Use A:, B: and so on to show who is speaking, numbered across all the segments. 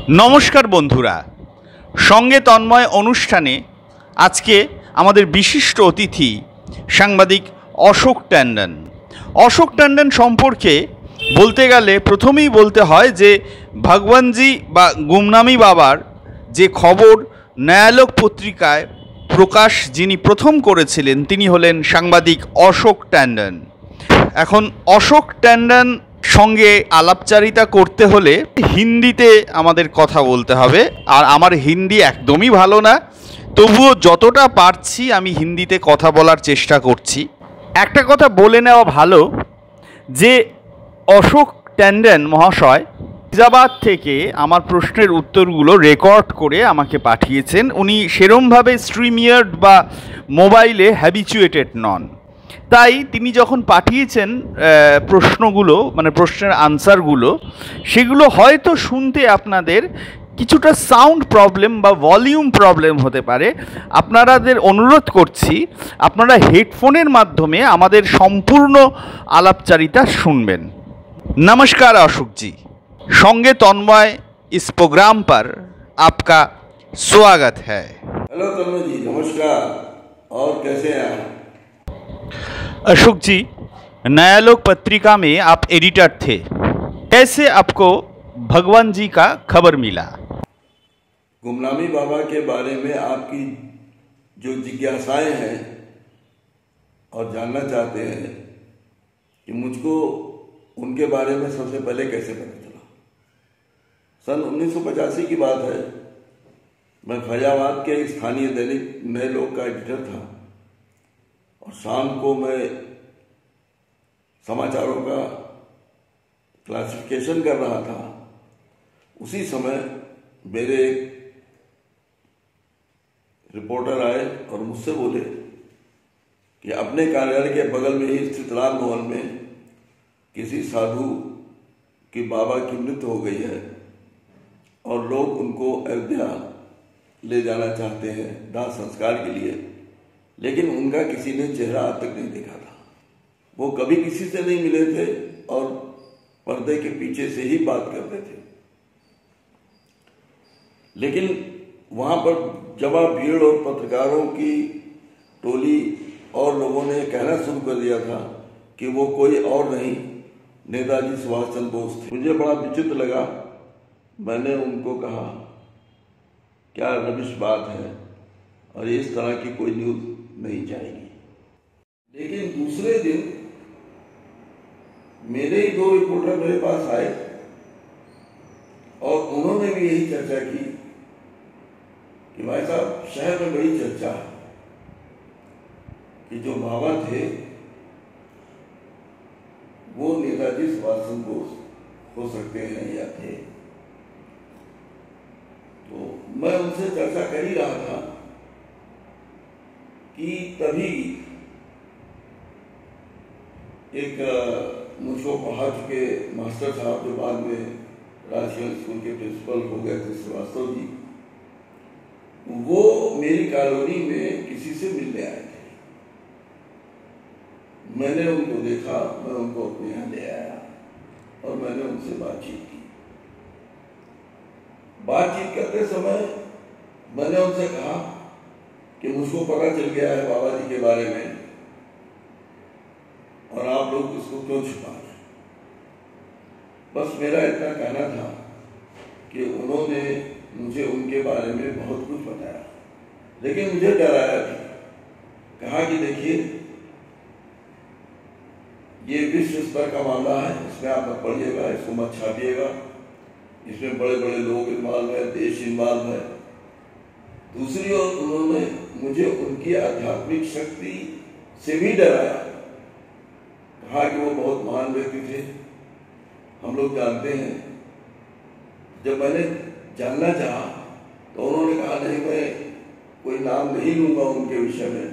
A: নমস্কার বন্ধুরা, সঙ্গে তন্ময় অনুষ্ঠানে আজকে আমাদের বিশিষ্ট অতিথি সাংবাদিক অশোক ট্যান্ডন। অশোক ট্যান্ডন সম্পর্কে বলতে গেলে প্রথমেই বলতে হয় যে ভগবানজি বা গুমনামি বাবার যে খবর ন্যায়ালোক পত্রিকায় প্রকাশ যিনি প্রথম করেছিলেন তিনি হলেন সাংবাদিক অশোক ট্যান্ডন। এখন অশোক ট্যান্ডন সঙ্গে আলাপচারিতা করতে হলে হিন্দিতে আমাদের কথা বলতে হবে, আর আমার হিন্দি একদমই ভালো না, তবুও যতটা পারছি আমি হিন্দিতে কথা বলার চেষ্টা করছি। একটা কথা বলে নেওয়া ভালো যে অশোক ট্যান্ডন মহাশয় ফৈজাবাদ থেকে আমার প্রশ্নের উত্তরগুলো রেকর্ড করে আমাকে পাঠিয়েছেন। উনি সেরমভাবে স্ট্রিমিয়ার্ড বা মোবাইলে হ্যাবিচুয়েটেড নন, তাই তিনি যখন পাঠিয়েছেন প্রশ্নগুলো মানে প্রশ্নের আনসারগুলো, সেগুলো হয়তো শুনতে আপনাদের কিছুটা সাউন্ড প্রবলেম বা ভলিউম প্রবলেম হতে পারে। আপনাদের অনুরোধ করছি আপনারা হেডফোনের মাধ্যমে আমাদের সম্পূর্ণ আলাপচারিতা শুনবেন। नमस्कार अशोक जी, संगे तन्मय इस प्रोग्राम पर आपका स्वागत है।
B: हेलो तन्मय जी, नमस्कार। और कैसे हैं आप?
A: अशोक जी, न्यायालोक पत्रिका में आप एडिटर थे, कैसे आपको भगवान जी का खबर मिला?
B: गुमनामी बाबा के बारे में आपकी जो जिज्ञासाएं हैं और जानना चाहते हैं कि मुझको उनके बारे में सबसे पहले कैसे पता चला। सन 1985 की बात है। मैं फैजाबाद के स्थानीय दैनिक नए लोग का एडिटर था और शाम को मैं समाचारों का क्लासिफिकेशन कर रहा था। उसी समय मेरे एक रिपोर्टर आए और मुझसे बोले कि अपने कार्यालय के बगल में ही स्थित लाल भवन में किसी साधु की बाबा की मृत्यु हो गई है और लोग उनको अयोध्या ले जाना चाहते हैं दाह संस्कार के लिए, लेकिन उनका किसी ने चेहरा आज तक नहीं देखा था। वो कभी किसी से नहीं मिले थे और पर्दे के पीछे से ही बात करते थे। लेकिन वहां पर जमा भीड़ और पत्रकारों की टोली और लोगों ने कहना शुरू कर दिया था कि वो कोई और नहीं, नेताजी सुभाष चंद्र बोस थे। मुझे बड़ा विचित्र लगा। मैंने उनको कहा क्या रबिश बात है और इस तरह की कोई न्यूज नहीं जाएगी। लेकिन दूसरे दिन मेरे ही दो रिपोर्टर मेरे पास आए और उन्होंने भी यही चर्चा की कि भाई साहब, शहर में बड़ी चर्चा है कि जो बाबा थे वो नेताजी सुभाष चंद्र बोस हो सकते हैं या थे। तो मैं उनसे चर्चा कर ही रहा था कि तभी एक मुझको पढ़ा चुके मास्टर साहब जो बाद में राजकीय स्कूल के प्रिंसिपल हो गए थे, श्रीवास्तव जी, वो मेरी कॉलोनी में किसी से मिलने आए थे। मैंने उनको देखा, मैं उनको अपने यहाँ ले आया और मैंने उनसे बातचीत की। बातचीत करते समय मैंने उनसे कहा कि मुझको पता चल गया है बाबा जी के बारे में और आप लोग इसको क्यों छुपा रहे हैं। बस मेरा इतना कहना था कि उन्होंने मुझे उनके बारे में बहुत कुछ बताया, लेकिन मुझे डराया भी। कहा कि देखिए, ये विश्व स्तर का मामला है, इसमें आप मत पढ़िएगा, इसको मत छापिएगा, इसमें बड़े बड़े लोग इन्वॉल्व है, देश इन्वॉल्व है। दूसरी ओर उन्होंने मुझे उनकी आध्यात्मिक शक्ति से भी डराया। कहा कि वो बहुत महान व्यक्ति थे, हम लोग जानते हैं। जब मैंने जानना चाहा तो उन्होंने कहा नहीं, मैं कोई नाम नहीं लूंगा उनके विषय में,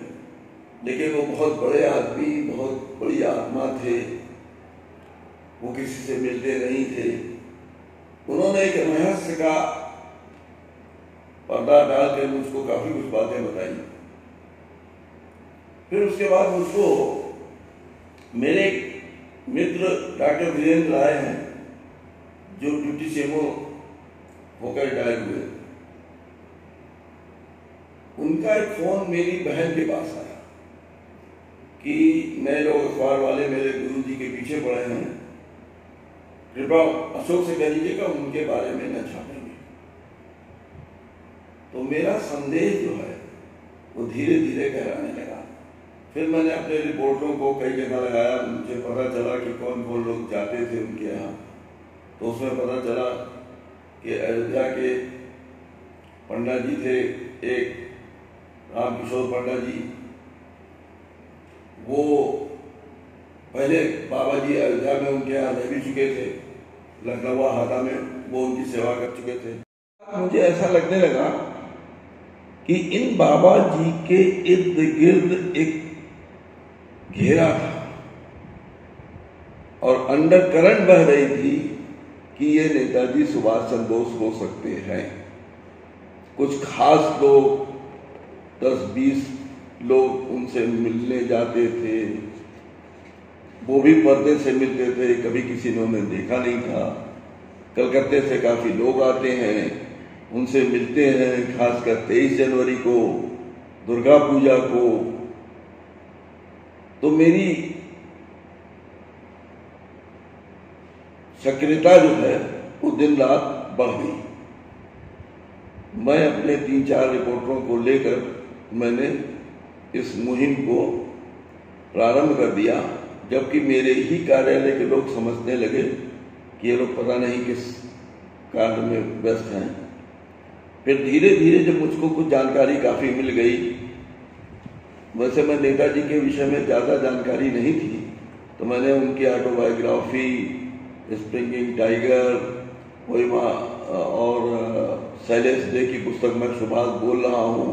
B: लेकिन वो बहुत बड़े आदमी, बहुत बड़ी आत्मा थे, वो किसी से मिलते नहीं थे। उन्होंने एक रहस्य का पर्दा डाल कर मुझको काफी कुछ बातें बताई। फिर उसके बाद मुझको मेरे मित्र डॉक्टर वीरेंद्र राय हैं जो ड्यूटी सेमो होकर रिटायर हुए, उनका एक फोन मेरी बहन के पास आया कि नए लोग अखबार वाले मेरे गुरु जी के पीछे पड़े हैं, कृपया अशोक से कह दीजिएगा उनके बारे में न छापेंगे। तो मेरा संदेह जो है वो धीरे धीरे गहराने लगा। फिर मैंने अपने रिपोर्टरों को कई जगह लगाया, मुझे पता चला कि कौन कौन लोग जाते थे उनके यहाँ। तो उसमें पता चला कि अयोध्या के पंडा जी थे, एक रामकिशोर पंडा जी, वो पहले बाबा जी अयोध्या में उनके यहाँ रह भी चुके थे, लखनऊ हाता में वो उनकी सेवा कर चुके थे। मुझे ऐसा लगने लगा कि इन बाबा जी के इर्द गिर्द एक घेरा था और अंडर करंट बह रही थी कि ये नेताजी सुभाष चंद्र बोस हो सकते हैं। कुछ खास लोग 10-20 लोग उनसे मिलने जाते थे, वो भी पर्दे से मिलते थे, कभी किसी ने उन्हें देखा नहीं था। कलकत्ते से काफी लोग आते हैं, उनसे मिलते हैं, खासकर 23 जनवरी को, दुर्गा पूजा को। तो मेरी सक्रियता जो है वो दिन रात बढ़ गई। मैं अपने 3-4 रिपोर्टरों को लेकर मैंने इस मुहिम को प्रारंभ कर दिया, जबकि मेरे ही कार्यालय के लोग समझने लगे कि ये लोग पता नहीं किस कार्य में व्यस्त हैं। फिर धीरे धीरे जब मुझको कुछ जानकारी काफी मिल गई, वैसे मैं नेताजी के विषय में ज्यादा जानकारी नहीं थी, तो मैंने उनकी ऑटोबायोग्राफी, स्प्रिंगिंग टाइगर, कोहिमा और शैलेश डे की पुस्तक मैं सुभाष बोल रहा हूँ,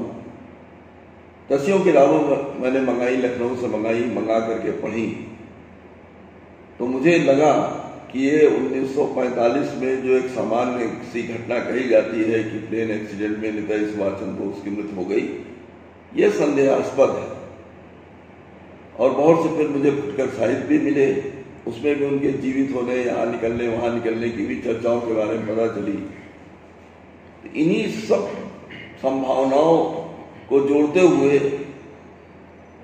B: तस्यों की किताबें मैंने मंगाई, लखनऊ से मंगा करके पढ़ी। तो मुझे लगा कि ये 1945 में जो एक सामान्य सी घटना कही जाती है कि प्लेन एक्सीडेंट में नेताजी सुभाष चंद्र बोस की मृत्यु हो गई, ये संदेहास्पद है। और बहुत से फिर मुझे फुटकर साहित्य भी मिले, उसमें भी उनके जीवित होने, यहाँ निकलने वहां निकलने की भी चर्चाओं के बारे में पता चली। इन्हीं सब संभावनाओं को जोड़ते हुए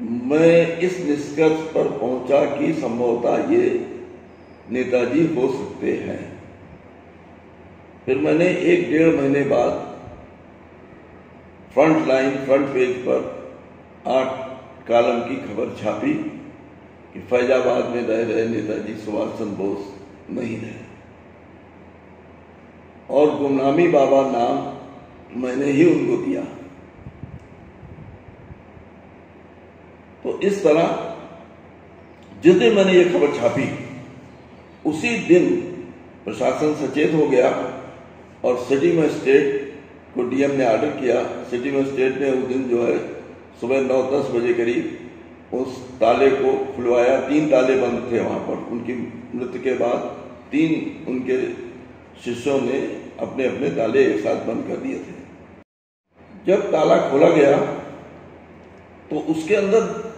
B: मैं इस निष्कर्ष पर पहुंचा कि संभवतः ये नेताजी हो सकते हैं। फिर मैंने 1-1.5 महीने बाद फ्रंट पेज पर 8 कॉलम की खबर छापी कि फैजाबाद में रह रहे नेताजी सुभाष चंद्र बोस नहीं रहे, और गुमनामी बाबा नाम मैंने ही उनको दिया। तो इस तरह जिस दिन मैंने ये खबर छापी, उसी दिन प्रशासन सचेत हो गया और सिटी मजिस्ट्रेट को डीएम ने ऑर्डर किया। सिटी मजिस्ट्रेट ने उस दिन जो है सुबह 9-10 बजे करीब उस ताले को खुलवाया। 3 ताले बंद थे वहां पर। उनकी मृत्यु के बाद 3 उनके शिष्यों ने अपने अपने ताले एक साथ बंद कर दिए थे। जब ताला खोला गया तो उसके अंदर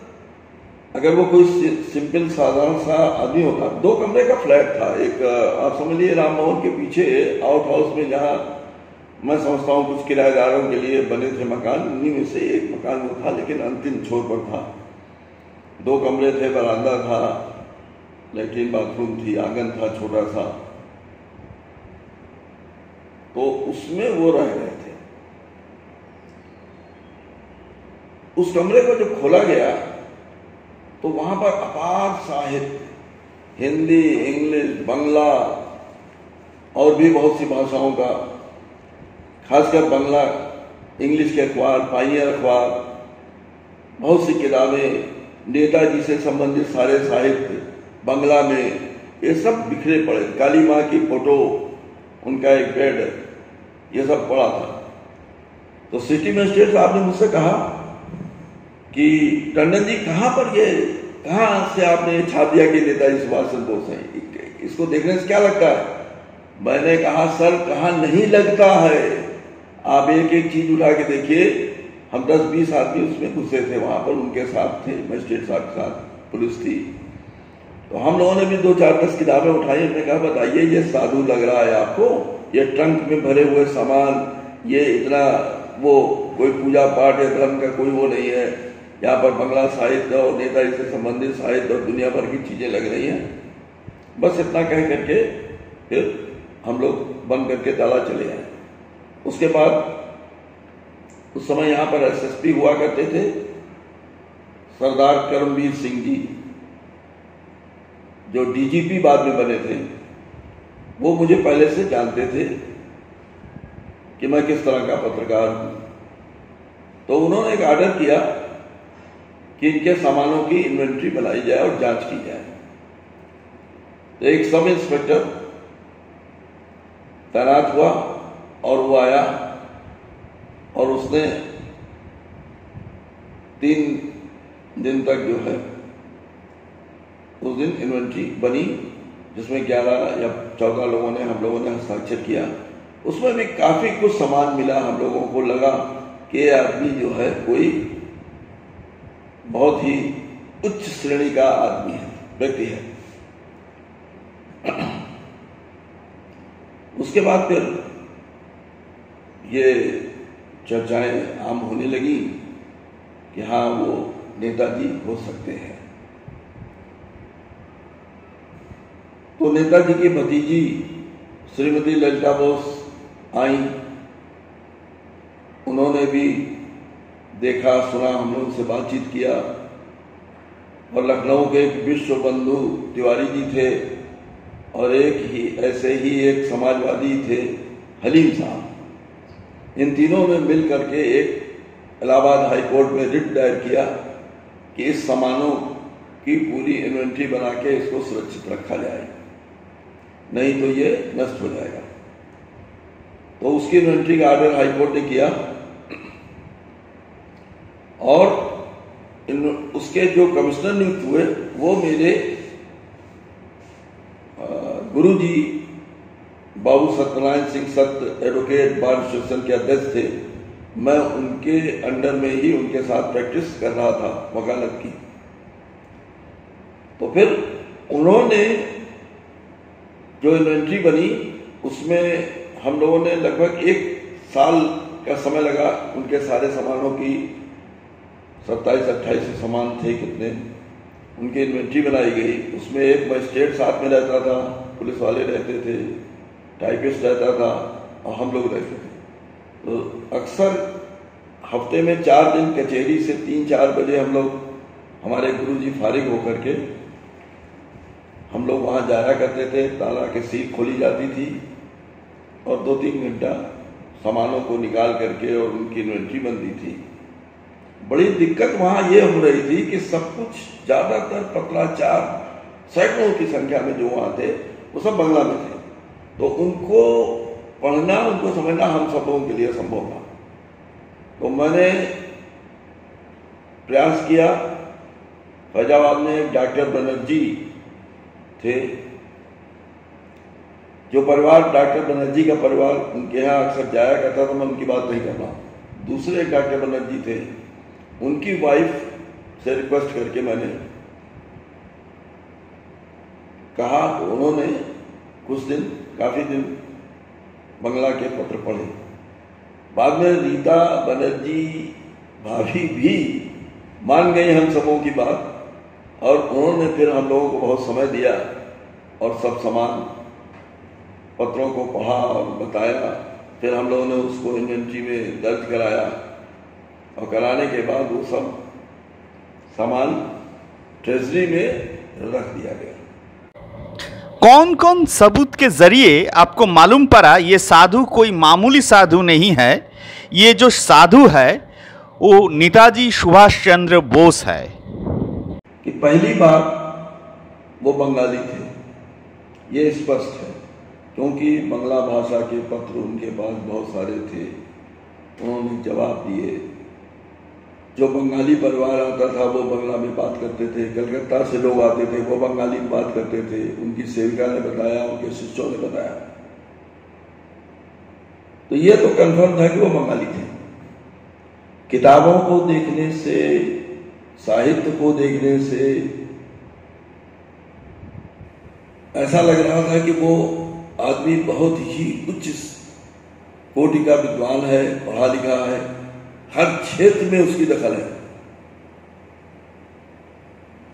B: अगर वो कोई सिंपल साधारण सा आदमी होता, 2 कमरे का फ्लैट था। एक आप समझ लीजिए राम भवन के पीछे आउट हाउस में, जहाँ मैं समझता हूँ कुछ किराएदारों के लिए बने थे मकान, उन्हीं में से एक मकान वो था, लेकिन अंतिम छोर पर था। 2 कमरे थे, बरामदा था, लैट्रिन बाथरूम थी, आंगन था छोटा सा। तो उसमें वो रह रहे थे। उस कमरे को जब खोला गया तो वहां पर अपार साहित्य, हिंदी, इंग्लिश, बांग्ला और भी बहुत सी भाषाओं का, खासकर बांग्ला इंग्लिश के अखबार, पाइनियर अखबार, बहुत सी किताबें, नेताजी से संबंधित सारे साहित्य बांग्ला में, ये सब बिखरे पड़े। काली माँ की फोटो, उनका एक बेड, ये सब पड़ा था। तो सिटी मजिस्ट्रेट साहब ने मुझसे कहा कि टंडन जी कहाँ से आपने छाप दिया कि नेताजी सुभाष चंद्र बोस हैं, इसको देखने से क्या लगता है? मैंने कहा सर, कहाँ नहीं लगता है, आप एक एक चीज उठा के देखिए। हम 10-20 आदमी उसमें घुसे थे, वहां पर उनके साथ थे, मजिस्ट्रेट साहब के साथ पुलिस थी। तो हम लोगों ने भी 2-4-10 किताबें उठाई। हमने कहा बताइए ये साधु लग रहा है आपको, ये ट्रंक में भरे हुए सामान, ये इतना वो कोई पूजा पाठ या धर्म का कोई वो नहीं है। यहाँ पर बंगला साहित्य और नेताजी से संबंधित साहित्य और दुनिया भर की चीजें लग रही हैं। बस इतना कह करके फिर हम लोग बंद करके ताला चले आए। उसके बाद उस समय यहाँ पर एसएसपी हुआ करते थे सरदार करमवीर सिंह जी, जो डीजीपी बाद में बने थे। वो मुझे पहले से जानते थे कि मैं किस तरह का पत्रकार हूं। तो उन्होंने एक आर्डर किया कि इनके सामानों की इन्वेंट्री बनाई जाए और जांच की जाए। तो एक सब इंस्पेक्टर तैनात हुआ और वो आया और उसने 3 दिन तक जो है उस दिन इन्वेंट्री बनी, जिसमें 11 या 14 लोगों ने, हम लोगों ने हस्ताक्षर किया। उसमें भी काफी कुछ सामान मिला। हम लोगों को लगा कि ये आदमी जो है कोई बहुत ही उच्च श्रेणी का आदमी है, व्यक्ति है। उसके बाद फिर ये चर्चाएं आम होने लगी कि हाँ वो नेताजी हो सकते हैं। तो नेताजी की भतीजी श्रीमती ललिता बोस आई, उन्होंने भी देखा सुना, हम लोगों से बातचीत किया। और लखनऊ के एक विश्व बंधु तिवारी जी थे और एक ही ऐसे ही एक समाजवादी थे हलीम साहब। इन तीनों ने मिल करके एक इलाहाबाद हाई कोर्ट में रिट दायर किया कि इस सामानों की पूरी इन्वेंट्री बना के इसको सुरक्षित रखा जाए, नहीं तो ये नष्ट हो जाएगा। तो उसकी इन्वेंट्री का आर्डर हाई कोर्ट ने किया और उसके जो कमिश्नर नियुक्त हुए वो मेरे गुरुजी बाबू सत्यनारायण सिंह सत्य एडवोकेट बार एसोसिएशन के अध्यक्ष थे। मैं उनके अंडर में ही उनके साथ प्रैक्टिस कर रहा था वकालत की। तो फिर उन्होंने जो इन्वेंट्री बनी उसमें हम लोगों ने लगभग 1 साल का समय लगा। उनके सारे सामानों की 27-28 सामान थे कितने, उनकी इन्वेंट्री बनाई गई। उसमें एक मजिस्ट्रेट साथ में रहता था, पुलिस वाले रहते थे, टाइपिस्ट रहता था और हम लोग रहते थे। तो अक्सर हफ्ते में 4 दिन कचहरी से 3-4 बजे हम लोग, हमारे गुरुजी फारिग होकर के हम लोग वहाँ जाया करते थे। ताला की सीख खोली जाती थी और 2-3 घंटा सामानों को निकाल करके और उनकी इन्वेंट्री बनती थी। बड़ी दिक्कत वहाँ ये हो रही थी कि सब कुछ ज़्यादातर पत्राचार सैकड़ों की संख्या में जो वहाँ थे वो सब बंगला में थे। तो उनको पढ़ना, उनको समझना हम सब लोगों के लिए संभव था। तो मैंने प्रयास किया। फैजाबाद में एक डॉक्टर बनर्जी थे, जो परिवार डॉक्टर बनर्जी का परिवार उनके यहाँ अक्सर जाया करता था। मैं उनकी बात नहीं कर रहा हूँ। दूसरे एक डॉक्टर बनर्जी थे, उनकी वाइफ से रिक्वेस्ट करके मैंने कहा। तो उन्होंने कुछ दिन, काफी दिन बंगला के पत्र पढ़े। बाद में रीता बनर्जी भाभी भी मान गई हम सबों की बात और उन्होंने फिर हम लोगों को बहुत समय दिया और सब सामान पत्रों को पढ़ा और बताया। फिर हम लोगों ने उसको इन्वेंट्री में दर्ज कराया और कराने के बाद वो सब सामान ट्रेजरी में रख दिया गया।
A: कौन कौन सबूत के जरिए आपको मालूम पड़ा ये साधु कोई मामूली साधु नहीं है, ये जो साधु है वो नेताजी सुभाष चंद्र बोस है?
B: कि पहली बार वो बंगाली थे, ये स्पष्ट है, क्योंकि बंगला भाषा के पत्र उनके पास बहुत सारे थे। उन्होंने जवाब दिए। जो बंगाली परिवार आता था वो बंगला में बात करते थे। कलकत्ता से लोग आते थे, वो बंगाली में बात करते थे। उनकी सेविका ने बताया, उनके शिष्यों ने बताया। तो ये तो कंफर्म था कि वो बंगाली थे। किताबों को देखने से, साहित्य को देखने से ऐसा लग रहा था कि वो आदमी बहुत ही उच्च कोटि का विद्वान है, पढ़ा लिखा है, हर क्षेत्र में उसकी दखल है।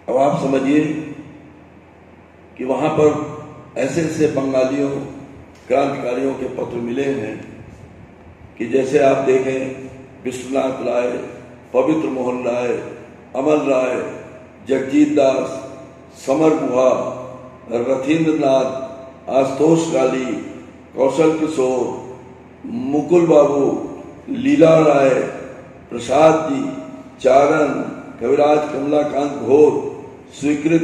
B: अब आप समझिए कि वहां पर ऐसे ऐसे बंगालियों क्रांतिकारियों के पत्र मिले हैं कि जैसे आप देखें विश्वनाथ राय, पवित्र मोहन राय, अमल राय, जगजीत दास, समर गुहा, रथीन्द्र नाथ, आशुतोष काली, कौशल किशोर, मुकुल बाबू, लीला राय, प्रसाद जी, चारण, कविराज कमलाकांत घोष, स्वीकृत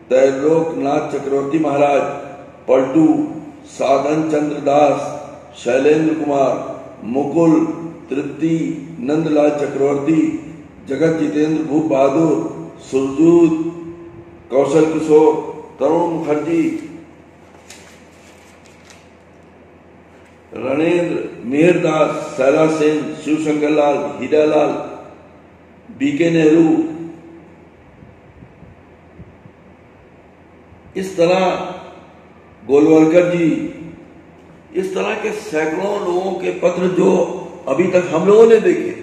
B: त्रैलोकनाथ चक्रवर्ती महाराज, पलटू, साधन चंद्र दास, शैलेंद्र कुमार, मुकुल, तृप्ति, नंदलाल चक्रवर्ती, जगत जितेंद्र भूप बहादुर, सुरजूत, कौशल किशोर, तरुण मुखर्जी, रणेंद्र, मेहरदास, सैला सेन, शिवशंकर लाल, हीरालाल, बीके नेहरू, इस तरह गोलवलकर जी, इस तरह के सैकड़ों लोगों के पत्र जो अभी तक हम लोगों ने देखे।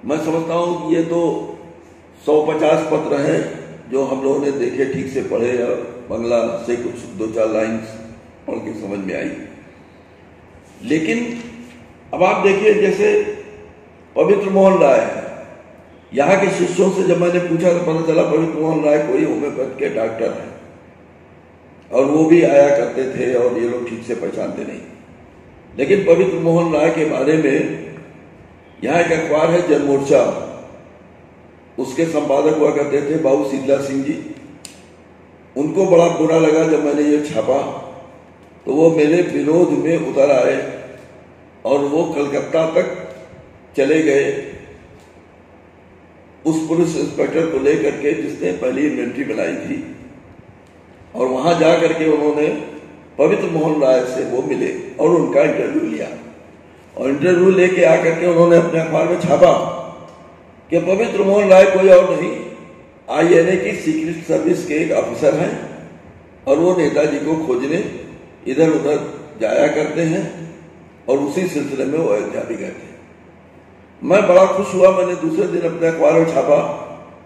B: मैं समझता हूं कि ये तो 150 पत्र हैं जो हम लोगों ने देखे, ठीक से पढ़े या बंगला से कुछ 2-4 लाइन्स पढ़ के समझ में आई। लेकिन अब आप देखिए, जैसे पवित्र मोहन राय है, यहाँ के शिष्यों से जब मैंने पूछा तो पता चला पवित्र मोहन राय कोई होम्योपैथ के डॉक्टर हैं और वो भी आया करते थे और ये लोग ठीक से पहचानते नहीं। लेकिन पवित्र मोहन राय के बारे में यहाँ एक अखबार है जनमोर्चा, उसके संपादक हुआ करते थे बाबू शीतला सिंह जी। उनको बड़ा बुरा लगा जब मैंने ये छापा, तो वो मेरे विरोध में उतर आए और वो कलकत्ता तक चले गए उस पुलिस इंस्पेक्टर को लेकर के जिसने पहली इन्वेंट्री बनाई थी, और वहां जाकर के उन्होंने पवित्र मोहन राय से वो मिले और उनका इंटरव्यू लिया। और इंटरव्यू लेके आकर के उन्होंने अपने अखबार में छापा कि पवित्र मोहन राय कोई और नहीं, INA की सीक्रेट सर्विस के एक ऑफिसर हैं और वो नेताजी को खोजने इधर उधर जाया करते हैं और उसी सिलसिले में वो अयोध्या भी गए थे। मैं बड़ा खुश हुआ, मैंने दूसरे दिन अपने अखबार में छापा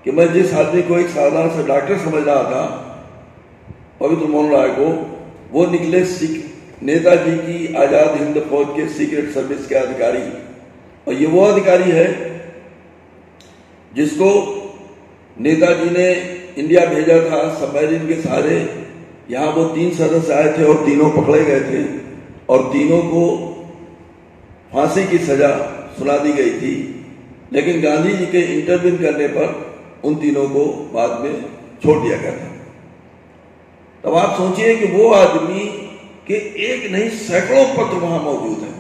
B: कि मैं जिस आदमी को एक साधारण सा डॉक्टर समझ रहा था, पवित्र मोहन राय को, वो निकले नेताजी की आजाद हिंद फौज के सीक्रेट सर्विस के अधिकारी। और ये वो अधिकारी है जिसको नेताजी ने इंडिया भेजा था सबमरीन के सहारे। यहाँ वो 3 सदस्य आए थे और तीनों पकड़े गए थे और तीनों को फांसी की सजा सुना दी गई थी। लेकिन गांधी जी के इंटरव्यू करने पर उन तीनों को बाद में छोड़ दिया गया था। तब आप सोचिए कि वो आदमी के एक नहीं सैकड़ों पत्र वहां मौजूद हैं,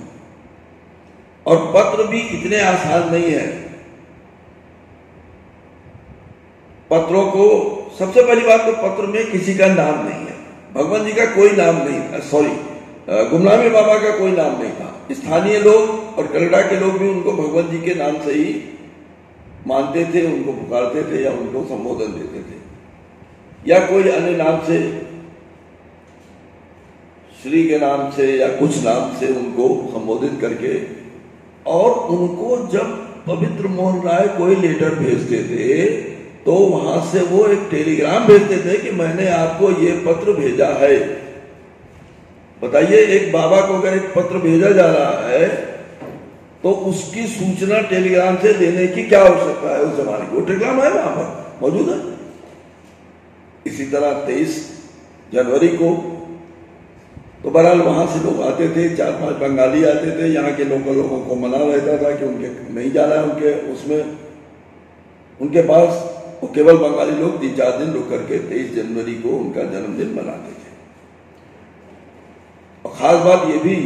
B: और पत्र भी इतने आसान नहीं है। पत्रों को, सबसे पहली बात तो पत्र में किसी का नाम नहीं है, भगवान जी का कोई नाम नहीं, सॉरी गुमनामी बाबा का कोई नाम नहीं था। स्थानीय लोग और कनाडा के लोग भी उनको भगवान जी के नाम से ही मानते थे, उनको पुकारते थे या उनको संबोधन देते थे, या कोई अन्य नाम से, श्री के नाम से या कुछ नाम से उनको संबोधित करके। और उनको जब पवित्र मोहन राय कोई लेटर भेजते थे तो वहां से वो एक टेलीग्राम भेजते थे कि मैंने आपको ये पत्र भेजा है। बताइए, एक बाबा को अगर एक पत्र भेजा जा रहा है तो उसकी सूचना टेलीग्राम से देने की क्या आवश्यकता है? उस जमाने की वो टेलीग्राम है, वहां पर मौजूद है। इसी तरह 23 जनवरी को तो बहरहाल वहां से लोग आते थे, 4-5 बंगाली आते थे, यहाँ के लोकल लोगों को मना रहता था कि उनके नहीं जाना है उनके उसमें, उनके पास। वो केवल बंगाली लोग 3-4 दिन रुक करके 23 जनवरी को उनका जन्मदिन मनाते थे। और खास बात यह भी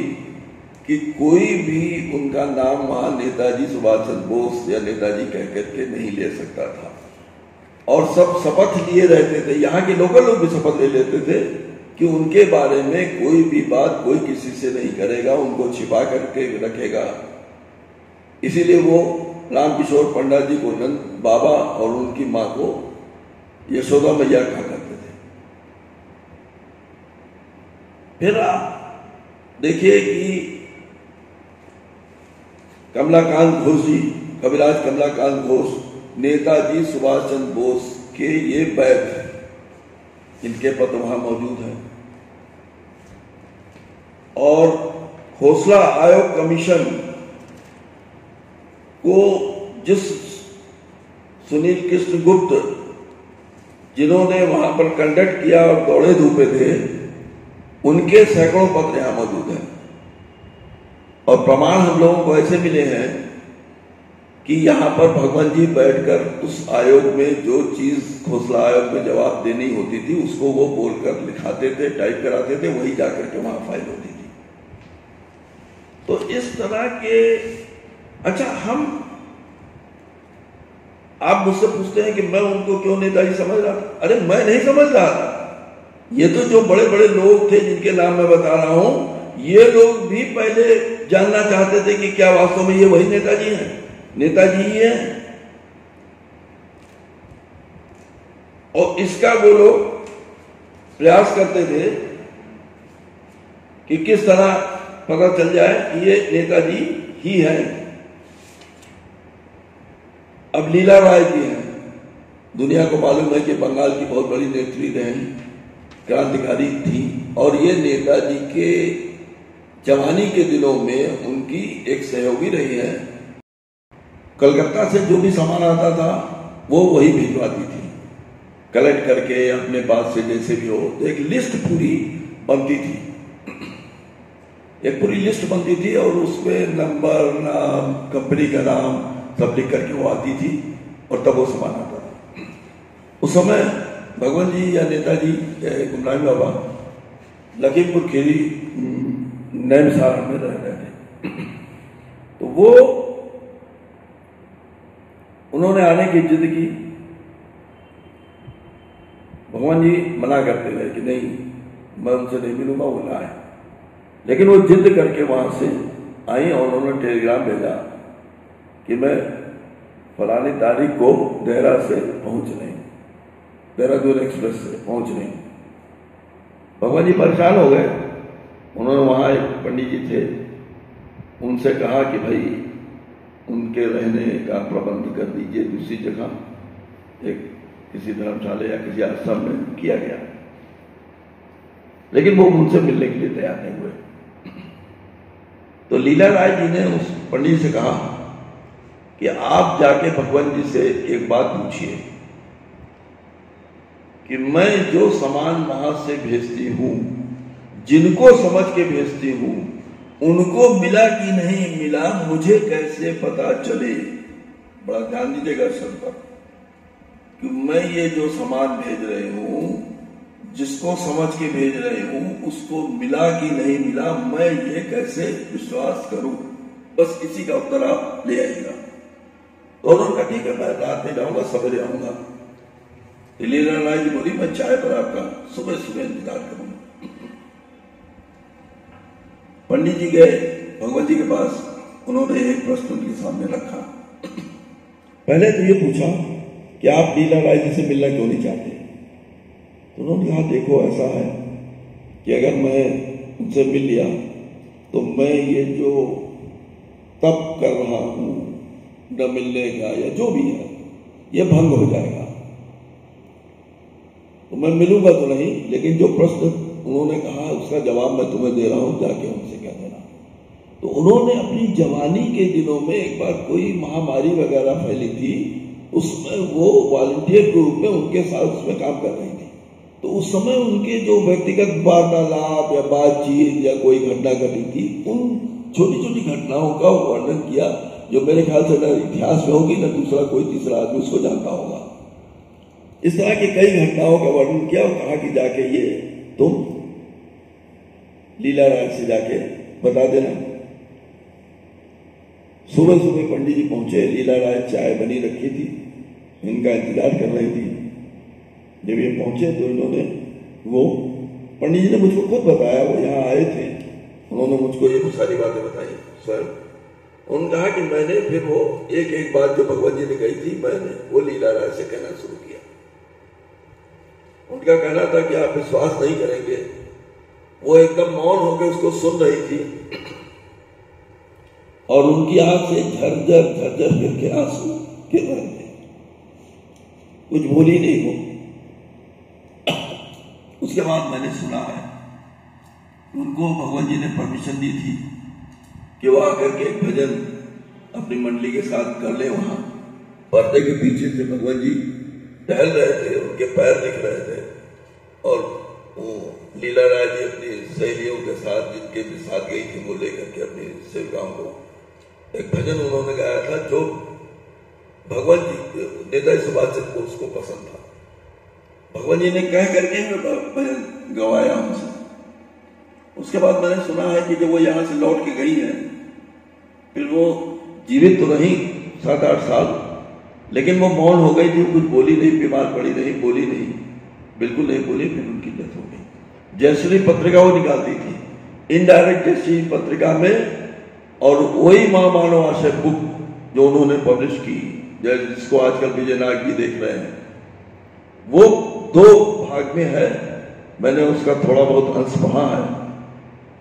B: कि कोई भी उनका नाम वहां नेताजी सुभाष चंद्र बोस या नेताजी कह करके नहीं ले सकता था, और सब शपथ लिए रहते थे। यहाँ के लोकल लोग भी शपथ ले लेते थे कि उनके बारे में कोई भी बात कोई किसी से नहीं करेगा, उनको छिपा करके रखेगा। इसीलिए वो रामकिशोर पंडित जी को नंद बाबा और उनकी मां को यशोदा मैया कहा करते थे। फिर आप देखिए कि कमलाकांत घोष जी, कविराज कमलाकांत घोष नेताजी सुभाष चंद्र बोस के ये बैग है, इनके पत्र वहां मौजूद हैं। और खोसला आयोग कमीशन को जिस सुनील कृष्ण गुप्त जिन्होंने वहां पर कंडक्ट किया और दौड़े धूपे थे, उनके सैकड़ों पत्र यहां मौजूद हैं। और प्रमाण हम लोगों को ऐसे मिले हैं कि यहां पर भगवान जी बैठकर उस आयोग में जो चीज खोसला आयोग में जवाब देनी होती थी उसको वो बोलकर लिखाते थे, टाइप कराते थे, वही जाकर के वहां फाइल होती थी। तो इस तरह के अच्छा, आप मुझसे पूछते हैं कि मैं उनको क्यों नेताजी समझ रहा था। अरे मैं नहीं समझ रहा था, ये तो जो बड़े बड़े लोग थे जिनके नाम मैं बता रहा हूं, ये लोग भी पहले जानना चाहते थे कि क्या वास्तव में ये वही नेताजी हैं, नेताजी ही हैं। और इसका वो लोग प्रयास करते थे कि किस तरह पता चल जाए कि ये नेताजी ही है। अब लीला राय जी हैं, दुनिया को मालूम है कि बंगाल की बहुत बड़ी नेत्री रही, क्रांतिकारी थी, और ये नेताजी के जवानी के दिनों में उनकी एक सहयोगी रही है। कलकत्ता से जो भी सामान आता था वो वही भिजवाती थी, कलेक्ट करके अपने पास से जैसे भी हो। तो एक लिस्ट पूरी बनती थी, एक पूरी लिस्ट बनती थी, और उसमें नंबर, नाम, कंपनी का नाम सब लिख करके वो आती थी, और तब वो सामान आता था। उस समय भगवान जी या नेताजी गुमनाम बाबा लखीमपुर खीरी नैनसार में रह रहे थे। तो वो उन्होंने आने की जिद की, भगवान जी मना करते रहे कि नहीं, मैं उनसे नहीं मिलूंगा, वो ना आए। लेकिन वो जिद करके वहां से आई और उन्होंने टेलीग्राम भेजा कि मैं फलानी तारीख को देहरा से पहुंचने, देहरादून एक्सप्रेस से पहुंचने। भगवान जी परेशान हो गए। उन्होंने वहां एक पंडित जी थे, उनसे कहा कि भाई उनके रहने का प्रबंध कर दीजिए दूसरी जगह, एक किसी धर्मशाला या किसी आश्रम में किया गया। लेकिन वो उनसे मिलने के लिए तैयार नहीं हुए। तो लीला राय जी ने उस पंडित से कहा कि आप जाके भगवान जी से एक बात पूछिए कि मैं जो सामान वहां से भेजती हूं, जिनको समझ के भेजती हूं, उनको मिला कि नहीं मिला, मुझे कैसे पता चले। बड़ा ध्यान दीजिएगा शब्द पर कि मैं ये जो सामान भेज रही हूं, जिसको समझ के भेज रही हूं, उसको मिला कि नहीं मिला, मैं ये कैसे विश्वास करूं। बस इसी का उत्तर आप ले आइएगा। तो उन्होंने कहा ठीक है, मैं रात में जाऊंगा, सवेरे आऊंगा। लीला राय जी बोली मैं चाय पर आपका सुबह सुबह इंतजार करूंगा। पंडित जी गए भगवान जी के पास, उन्होंने एक प्रश्न उनके सामने रखा। पहले तो ये पूछा कि आप लीला राय जी से मिलना क्यों नहीं चाहते। तो उन्होंने कहा देखो ऐसा है कि अगर मैं उनसे मिल लिया तो मैं ये जो तप कर रहा हूं न मिलने का या जो भी है, ये भंग हो जाएगा। तो मैं मिलूंगा तो नहीं, लेकिन जो प्रश्न उन्होंने कहा उसका जवाब मैं तुम्हें दे रहा हूं, जाके उनसे कह देना। तो उन्होंने अपनी जवानी के दिनों में एक बार कोई महामारी वगैरह फैली थी, उसमें वो वॉलंटियर के रूप में उनके साथ उसमें काम कर रही थी। तो उस समय उनके जो व्यक्तिगत वार्तालाप या बातचीत या कोई घटना घटी थी, उन छोटी छोटी घटनाओं का वर्णन किया, जो मेरे ख्याल से न इतिहास में होगी न दूसरा कोई तीसरा आदमी उसको जानता होगा। इस तरह की कई घटनाओं का वर्णन किया और कहा कि जाके ये तुम लीला राय से जाके बता देना। सुबह सुबह पंडित जी पहुंचे, लीला राय चाय बनी रखी थी, इनका इंतजार कर रही थी। जब ये पहुंचे तो इन्होंने, वो पंडित जी ने मुझको खुद बताया, वो यहाँ आए थे, उन्होंने मुझको ये सारी बातें बताई स्वयं। उन्होंने कहा कि मैंने फिर वो एक एक बात जो भगवान जी ने कही थी, मैंने वो लीला राय से कहना शुरू किया। उनका कहना था कि आप विश्वास नहीं करेंगे, वो एकदम मौन होकर उसको सुन रही थी और उनकी आंख से झरझर झरझर करके आंसू गिर रहे थे। कुछ बोली नहीं वो। उसके बाद मैंने सुना है उनको भगवान जी ने परमिशन दी थी कि वो आकर के एक भजन अपनी मंडली के साथ कर ले। वहां पर्दे के पीछे से भगवान जी टहल रहे थे, उनके पैर दिख रहे थे और लीला राय जी अपनी सहेलियों के साथ जिनके भी साथ गई थी वो लेकर के अपनी सेविकाओं को एक भजन उन्होंने गाया था जो भगवान जी नेताजी सुभाष चंद्र बोस को पसंद था। भगवान जी ने कह करके भजन गवाया हमसे। उसके बाद मैंने सुना है कि जब वो यहां से लौट के गई है फिर वो जीवित तो रही 7-8 साल, लेकिन वो मौन हो गई थी, कुछ बोली नहीं, बीमार पड़ी रही, बोली नहीं, बिल्कुल नहीं बोली। फिर उनकी डेथ हो गई। जयश्री पत्रिका वो निकालती थी इनडायरेक्ट जयश्री पत्रिका में, और वही मां मानव आशय बुक जो उन्होंने पब्लिश की जिसको आजकल विजयनाग जी देख रहे हैं, वो 2 भाग में है। मैंने उसका थोड़ा बहुत अंश पढ़ा है।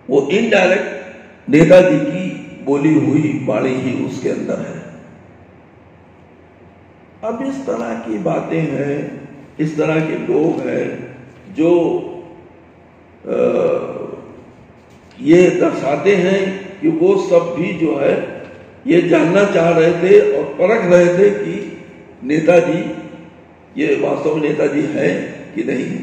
B: वो इनडायरेक्ट नेताजी की बोली हुई वाणी ही उसके अंदर है। अब इस तरह की बातें हैं, इस तरह के लोग हैं जो ये दर्शाते हैं कि वो सब भी जो है ये जानना चाह रहे थे और परख रहे थे कि नेताजी ये वास्तव में नेताजी है कि नहीं।